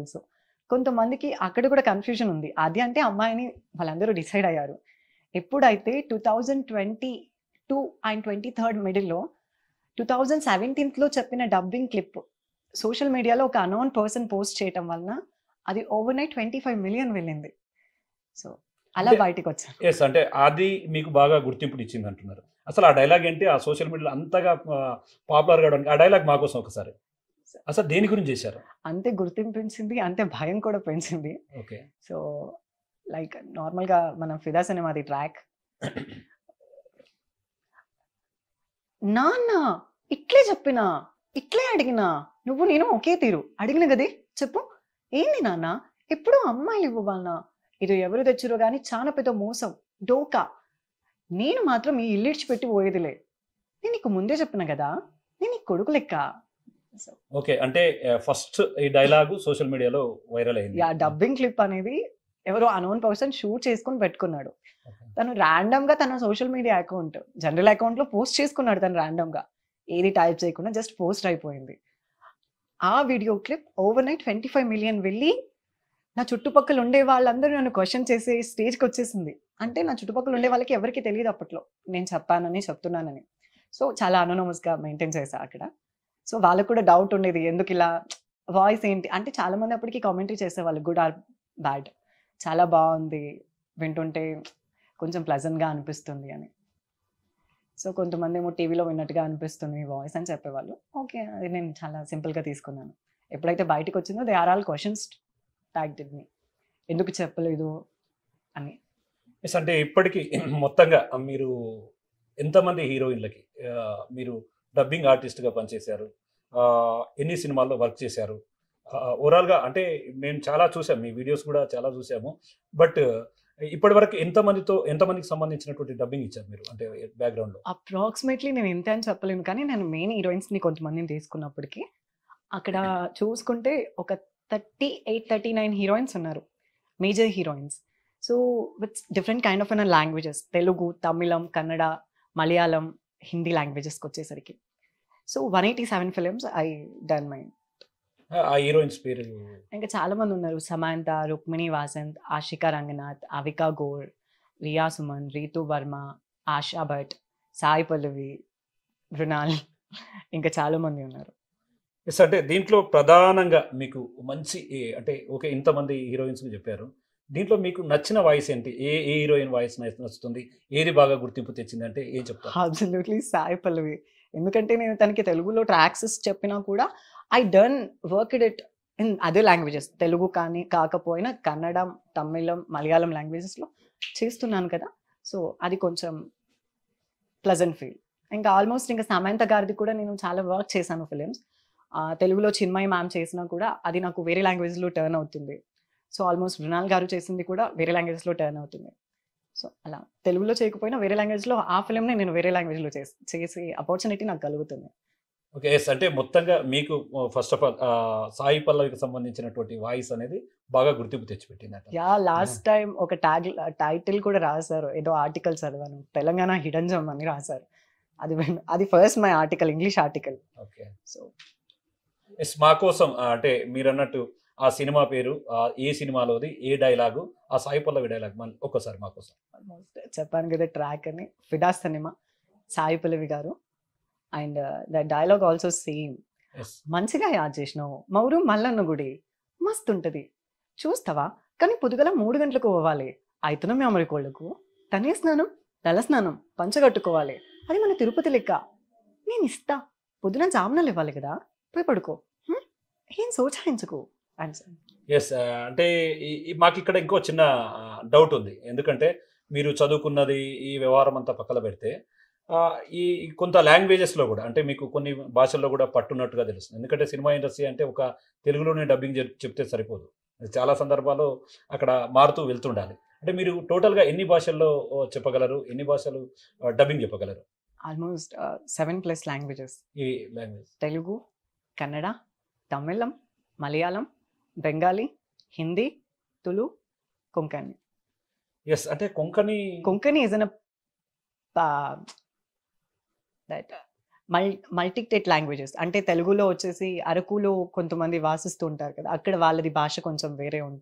తెలుసు. కొంతమందికి అక్కడ కూడా కన్‌ఫ్యూజన్ ఉంది. అది అంటే అమ్మాయి అని వాళ్ళందరూ డిసైడ్ అయ్యారు. ఎప్పుడైతే 2022 అండ్ 23 మిడిల్‌లో 2017లో చెప్పిన డబ్బింగ్ క్లిప్ సోషల్ మీడియాలో ఒక అన్నోన్ పర్సన్ పోస్ట్ చేయటం వలన అది ఓవర్‌నైట్ 25,000,000 వెళ్ళింది. సో, అలా అంటే బయటికొచ్చాను. యెస్. అంటే అది మీకు బాగా గుర్తింపునిచ్చిందంటున్నారు. అసలు ఆ డైలాగ్ ఏంటి? ఆ సోషల్ మీడియాలో అంతగా పాపులర్ కావడానికి ఆ డైలాగ్ మా కోసం ఒకసారి. అసలు దేని గురించి చేశారు? అంతే గుర్తింపించింది. అంతే భయం కూడా పెంచింది. ఓకే. సో, లైక్ నార్మల్‌గా మనం 'ఫిదా' సినిమాది ట్రాక్. నాన్న ఇట్లే చెప్పినా, ఇట్లే అడిగినా, నువ్వు నేను ఒకే తీరు. అడిగిన గదే చెప్పు. ఏంది నాన్న ఎప్పుడు అమ్మాయిలు ఇవ్వవాలనా? ఇది ఎవరు తెచ్చిర్రో గాని చానా పెద్ద మోసం. డోకా. నేను మాత్రం ఈ ఇల్లు ఇడిచిపెట్టి పోయేదిలే. నేను నీకు ముందే చెప్పిన గదా! నేను నీ కొడుకు లెక్క. So, okay. అంటే ఫస్ట్ ఈ డైలాగు సోషల్ మీడియాలో వైరల్ అయింది. యాహ్! డబ్బింగ్ క్లిప్ అనేది ఎవరో అన్నోన్ పర్సన్ షూట్ చేసుకొని పెట్టుకున్నాడు. ఓకే. తను రాండమ్‌గా తన సోషల్ మీడియా అకౌంట్, జనరల్ అకౌంట్‌లో పోస్ట్ చేసుకున్నాడు తను రాండమ్‌గా. ఏది టైప్ చేయకుండా జస్ట్ పోస్ట్ అయిపోయింది. ఆ వీడియో క్లిప్ ఓవర్‌నైట్ 25,000,000 వెళ్ళి నా చుట్టుపక్కల ఉండే వాళ్ళందరూ నన్ను క్వెషన్ చేసే స్టేజ్‌కొచ్చేసింది. అంటే నా చుట్టుపక్కల ఉండే వాళ్ళకి ఎవరికీ తెలీదు అప్పట్లో. నేను చెప్పానని, చెప్తున్నానని. సో, చాలా అనోనమస్‌గా మెయింటైన్ చేశా అక్కడ. సో, వాళ్ళకి కూడా డౌట్ ఉండేది. ఎందుకిలా వాయిస్ ఏంటి? అంటే చాలా మంది అప్పటికి కామెంటరీ చేసేవాళ్ళు. Good or bad. చాలా బావుంది. వింటుంటే కొంచెం ప్లెజెంట్‌గా అనిపిస్తుంది అని. సో, కొంతమందేమో టీవీలో విన్నట్టుగా అనిపిస్తుంది మీ వాయిస్ అని చెప్పేవాళ్ళు. ఓకే. అది నేను చాలా సింపుల్‌గా తీసుకున్నాను. ఎప్పుడైతే బయటికొచ్చిందో they are all questions tagged me. ఎందుకు చెప్పలేదు అని. యెస్. అంటే ఇప్పటికి మొత్తంగా మీరు ఎంతమంది హీరోయిన్‌లకి మీరు డబ్బింగ్ ఆర్టిస్ట్‌గా పనిచేశారు? ఎన్ని సినిమాల్లో వర్క్ చేశారు? ఓవరాల్‌గా అంటే మేము చాలా చూసాం. మీ వీడియోస్ కూడా చాలా చూసాము. బట్ ఇప్పటివరకు ఎంతమందికి సంబంధించినటువంటి డబ్బింగ్ ఇచ్చారు మీరు? అంటే బ్యాక్‌గ్రౌండ్‌లో. అప్రాక్సిమేట్‌లీ నేను ఇంతే అని చెప్పలేను. కానీ నేను మెయిన్ హీరోయిన్స్‌ని కొంతమందిని తీసుకున్నప్పటికి, అక్కడ చూసుకుంటే ఒక 38, 39 హీరోయిన్స్ ఉన్నారు. Major heroines. So, with different kind of languages. Telugu, Tamilam, Kannada, Malayalam, Hindi లాంగ్వేజెస్‌కొచ్చేసరికి. So, 187 films I done my. ఆ హీరోయిన్స్ పేరు? ఇంకా చాలా మందున్నారు. సమాంత, రుక్మిణి వాసంత్, ఆషికా రంగనాథ్, అవికా గోర్, రియా సుమన్, రీతూ వర్మ, ఆశా భట్, సాయి పల్లవి, మృణాల్ ఇంకా చాలా మంది ఉన్నారు. యెస్. అంటే దీంట్లో ప్రధానంగా మీకు మంచి అంటే ఓకే. ఇంతమంది హీరోయిన్స్‌ని చెప్పారు. దీంట్లో మీకు నచ్చిన వాయిస్ ఏంటి? ఏ హీరోయిన్ వాయిస్ నచ్చుతుంది? ఏది బాగా గుర్తింపు తెచ్చిందంటే ఏం చెప్తారు? అబ్సల్యూట్‌లీ సాయి పల్లవి. ఎందుకంటే నేను తనకి తెలుగులో ట్రాక్స్ చెప్పినా కూడా I done worked it in other languages. Telugu కానీ కాకపోయినా కన్నడం, తమిళం, మలయాళం లాంగ్వేజెస్‌లో చేస్తున్నాను కదా! సో, అది కొంచెం ప్లెజెంట్ ఫీల్. ఇంకా ఆల్మోస్ట్ ఇంకా సమంత గారిది కూడా నేను చాలా వర్క్ చేశాను ఫిల్మ్స్. తెలుగులో చిన్మయి మ్యామ్ చేసినా కూడా అది నాకు వేరే లాంగ్వేజ్‌లో టర్న్ అవుతుంది. సో, ఆల్మోస్ట్ మృణాల్ గారు చేసింది కూడా వేరే లాంగ్వేజ్‌లో టర్న్ అవుతుంది. సో, అలా తెలుగులో చేయకపోయినా వేరే లాంగ్వేజ్‌లో ఆ ఫిల్మ్‌ని నేను వేరే లాంగ్వేజ్‌లో చేసే అపార్చునిటీ నాకు కలుగుతుంది. ఓకే. యెస్. అంటే మొత్తంగా మీకు ఫస్ట్ ఆఫ్ ఆల్ సాయి పల్లవికి సంబంధించినటువంటి వాయిస్ అనేది బాగా గుర్తింపు తెచ్చిపెట్టిందంటారు. యాహ్! యాహ్! లాస్ట్ టైమ్ ఒక టైటిల్ కూడా రాసారు. ఏదో ఆర్టికల్ చదివాను. తెలంగాణ హిడెన్ జెమ్ అని రాసారు. అది first my article English article. Okay. So, yes. మా కోసం అంటే మీరన్నట్టు ఆ సినిమా పేరు, ఏ సినిమాలోది, ఏ డైలాగు, ఆ సాయి పల్లవి డైలాగ్ మళ్ళీ ఒక్కసారి మా కోసం. ఆల్మోస్ట్ చెప్పాను కదా! ట్రాక్ అని 'ఫిదా' సినిమా సాయి పల్లవి గారు. And the dialogue also same. Yes. మంచిగా యాద్ చేసినావు. మా ఊరు మల్లన్న గుడి. మస్తుంటది. చూస్తావా? కానీ పొద్దుగాల 3 గంటలకు పోవాలి. అయితేనే మీ అమెరికోళ్ళకు. తనే స్నానం, తల స్నానం, పంచ కట్టుకోవాలి. అది మన తిరుపతి లెక్క. నేనిస్తా. పొద్దున జామున లేవ్వాలి కదా! పోయి పడుకో. హ్మ్. ఏం సోచాయించకు. ఆన్సర్. యెస్. అంటే మాకిక్కడ ఇంకో చిన్న డౌట్ ఉంది. ఎందుకంటే మీరు చదువుకున్నది ఈ వ్యవహారం అంతా పక్కన పెడితే ఈ కొంత లాంగ్వేజెస్‌లో గూడా అంటే మీకు కొన్ని భాషల్లో గూడా పట్టున్నట్టుగా తెలుస్తుంది. ఎందుకంటే సినిమా ఇండస్ట్రీ అంటే ఒక తెలుగులోనే డబ్బింగ్ చెప్తే సరిపోదు. చాలా సందర్భాల్లో అక్కడ మారుతూ వెళ్తుండాలి. అంటే మీరు టోటల్‌గా ఎన్ని భాషల్లో చెప్పగలరు? ఎన్ని భాషలు డబ్బింగ్ చెప్పగలరు? Almost 7+ languages. ఈ లాంగ్వేజ్? తెలుగు, కన్నడ, తమిళం, మలయాళం, బెంగాలీ, హిందీ, తులు, కొంకణి. యెస్. అంటే Konkani. Konkani is in that multitude languages. అంటే తెలుగులో వచ్చేసి అరకులో కొంతమంది వాసిస్తూ ఉంటారు కదా! అక్కడ వాళ్ళది భాష కొంచెం వేరే ఉంటుంది.